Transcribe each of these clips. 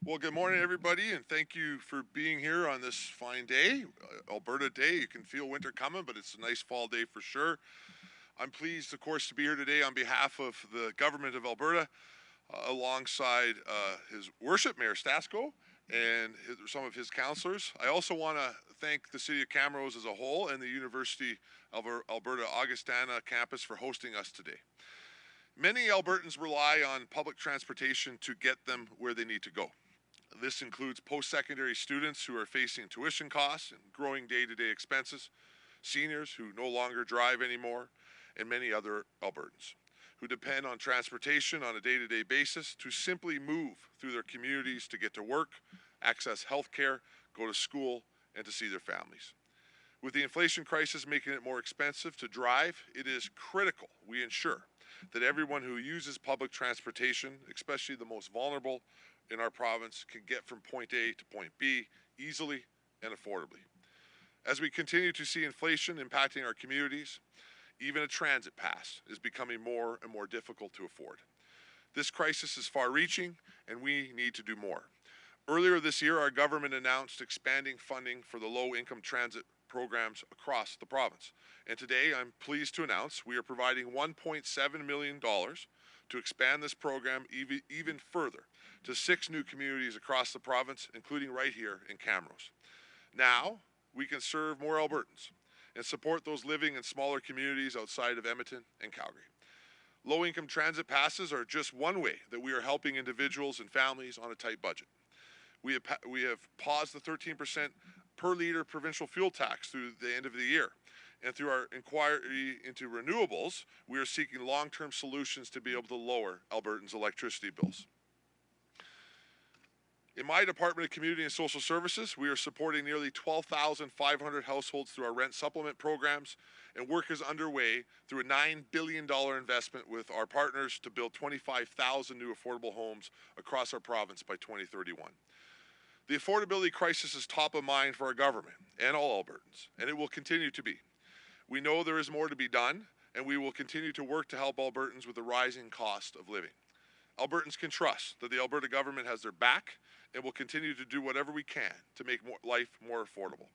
Well, good morning, everybody, and thank you for being here on this fine day, Alberta Day. You can feel winter coming, but it's a nice fall day for sure. I'm pleased, of course, to be here today on behalf of the government of Alberta, alongside his worship, Mayor Stasko, and some of his councillors. I also want to thank the City of Camrose as a whole and the University of Alberta Augustana campus for hosting us today. Many Albertans rely on public transportation to get them where they need to go. This includes post-secondary students who are facing tuition costs and growing day-to-day expenses, seniors who no longer drive anymore, and many other Albertans who depend on transportation on a day-to-day basis to simply move through their communities to get to work, access health care, go to school, and to see their families. With the inflation crisis making it more expensive to drive, it is critical we ensure that everyone who uses public transportation, especially the most vulnerable in our province, can get from point A to point B easily and affordably. As we continue to see inflation impacting our communities, even a transit pass is becoming more and more difficult to afford. This crisis is far-reaching, and we need to do more. Earlier this year, our government announced expanding funding for the low-income transit programs across the province. And today, I'm pleased to announce we are providing $1.7 million to expand this program even further to 6 new communities across the province, including right here in Camrose. Now, we can serve more Albertans and support those living in smaller communities outside of Edmonton and Calgary. Low-income transit passes are just one way that we are helping individuals and families on a tight budget. We have paused the 13% per litre provincial fuel tax through the end of the year. And through our inquiry into renewables, we are seeking long-term solutions to be able to lower Albertans' electricity bills. In my Department of Community and Social Services, we are supporting nearly 12,500 households through our rent supplement programs, and work is underway through a $9 billion investment with our partners to build 25,000 new affordable homes across our province by 2031. The affordability crisis is top of mind for our government and all Albertans, and it will continue to be. We know there is more to be done, and we will continue to work to help Albertans with the rising cost of living. Albertans can trust that the Alberta government has their back and will continue to do whatever we can to make life more affordable.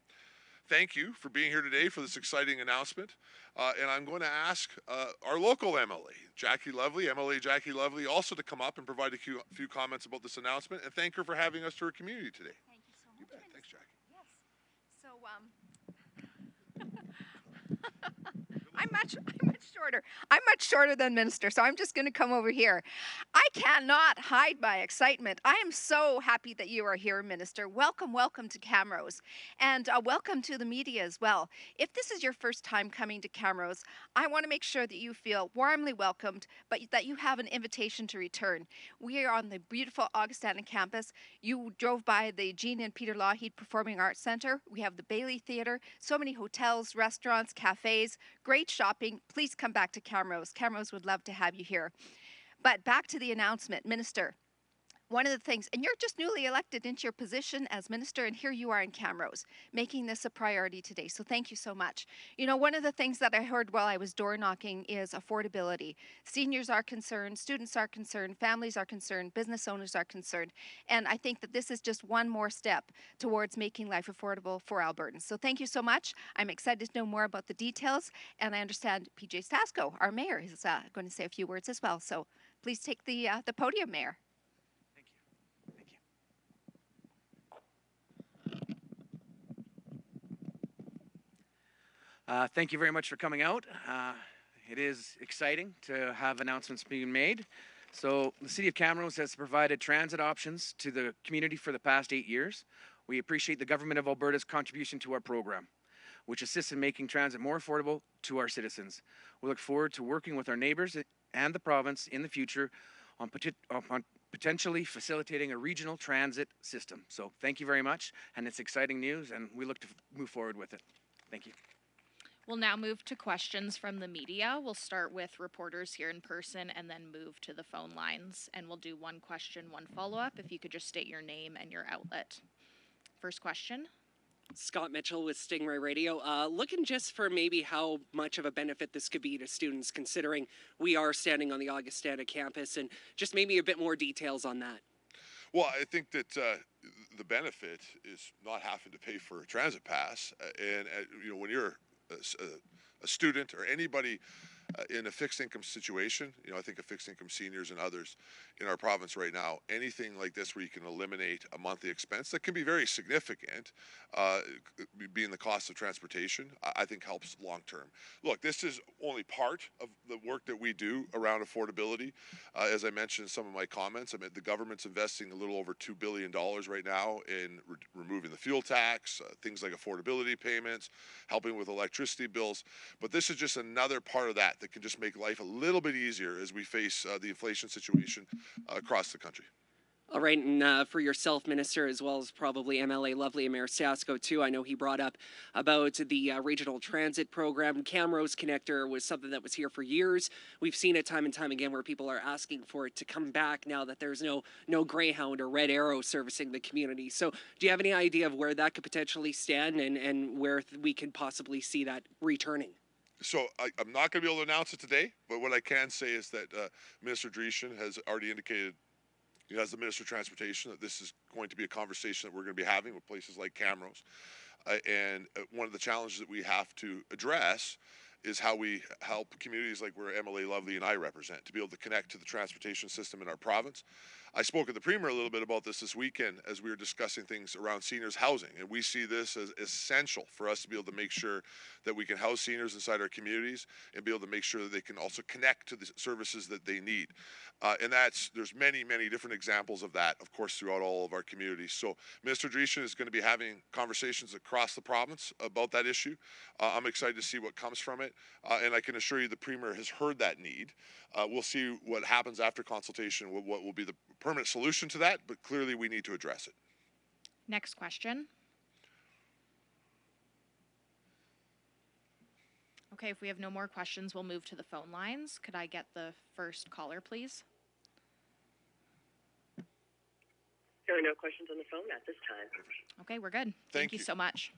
Thank you for being here today for this exciting announcement. And I'm going to ask our local MLA, MLA Jackie Lovely, also to come up and provide a few comments about this announcement, and thank her for having us to her community today. Thank you so much. You bet. Thanks, Jackie. Yes. So, I'm much shorter. I'm much shorter than Minister, so I'm just going to come over here. I cannot hide my excitement. I am so happy that you are here, Minister. Welcome, welcome to Camrose, and welcome to the media as well. If this is your first time coming to Camrose, I want to make sure that you feel warmly welcomed, but that you have an invitation to return. We are on the beautiful Augustana campus. You drove by the Jean and Peter Lougheed Performing Arts Center. We have the Bailey Theatre, so many hotels, restaurants, cafes, great shopping. Please come back to Camrose. Camrose would love to have you here. But back to the announcement, Minister. One of the things, and you're just newly elected into your position as minister, and here you are in Camrose, making this a priority today. So thank you so much. You know, one of the things that I heard while I was door knocking is affordability. Seniors are concerned, students are concerned, families are concerned, business owners are concerned. And I think that this is just one more step towards making life affordable for Albertans. So thank you so much. I'm excited to know more about the details. And I understand PJ Stasko, our mayor, is going to say a few words as well. So please take the podium, Mayor. Thank you very much for coming out. It is exciting to have announcements being made. So the City of Camrose has provided transit options to the community for the past 8 years. We appreciate the Government of Alberta's contribution to our program, which assists in making transit more affordable to our citizens. We look forward to working with our neighbors and the province in the future on potentially facilitating a regional transit system. So thank you very much, and it's exciting news, and we look to move forward with it. Thank you. We'll now move to questions from the media. We'll start with reporters here in person and then move to the phone lines. And we'll do one question, one follow-up. If you could just state your name and your outlet. First question. Scott Mitchell with Stingray Radio. Looking just for maybe how much of a benefit this could be to students, considering we are standing on the Augustana campus, and just maybe a bit more details on that. Well, I think that the benefit is not having to pay for a transit pass, and when you're a student or anybody in a fixed income situation, I think of fixed income seniors and others in our province right now, anything like this where you can eliminate a monthly expense that can be very significant, uh, being the cost of transportation, I think helps long term. Look, this is only part of the work that we do around affordability. As I mentioned in some of my comments, I mean, the government's investing a little over $2 billion right now in removing the fuel tax, things like affordability payments, helping with electricity bills. But this is just another part of that can just make life a little bit easier as we face the inflation situation across the country. All right, and for yourself, Minister, as well as probably MLA Lovely and Mayor Sasko, too, I know he brought up about the regional transit program. Camrose Connector was something that was here for years. We've seen it time and time again where people are asking for it to come back now that there's no Greyhound or Red Arrow servicing the community. So do you have any idea of where that could potentially stand and where we can possibly see that returning? So I'm not going to be able to announce it today, but what I can say is that Minister Dreeshen has already indicated, as the Minister of Transportation, that this is going to be a conversation that we're going to be having with places like Camrose. And one of the challenges that we have to address is how we help communities like where MLA Lovely and I represent to be able to connect to the transportation system in our province. I spoke with the Premier a little bit about this weekend as we were discussing things around seniors housing, and we see this as essential for us to be able to make sure that we can house seniors inside our communities and be able to make sure that they can also connect to the services that they need. And there's many, many different examples of that, of course, throughout all of our communities. So Minister Dreeshen is going to be having conversations across the province about that issue. I'm excited to see what comes from it, and I can assure you the Premier has heard that need. We'll see what happens after consultation, what will be the permanent solution to that, but clearly we need to address it. Next question. Okay, if we have no more questions, we'll move to the phone lines. Could I get the first caller, please? There are no questions on the phone at this time. Okay, we're good. Thank you you. so much.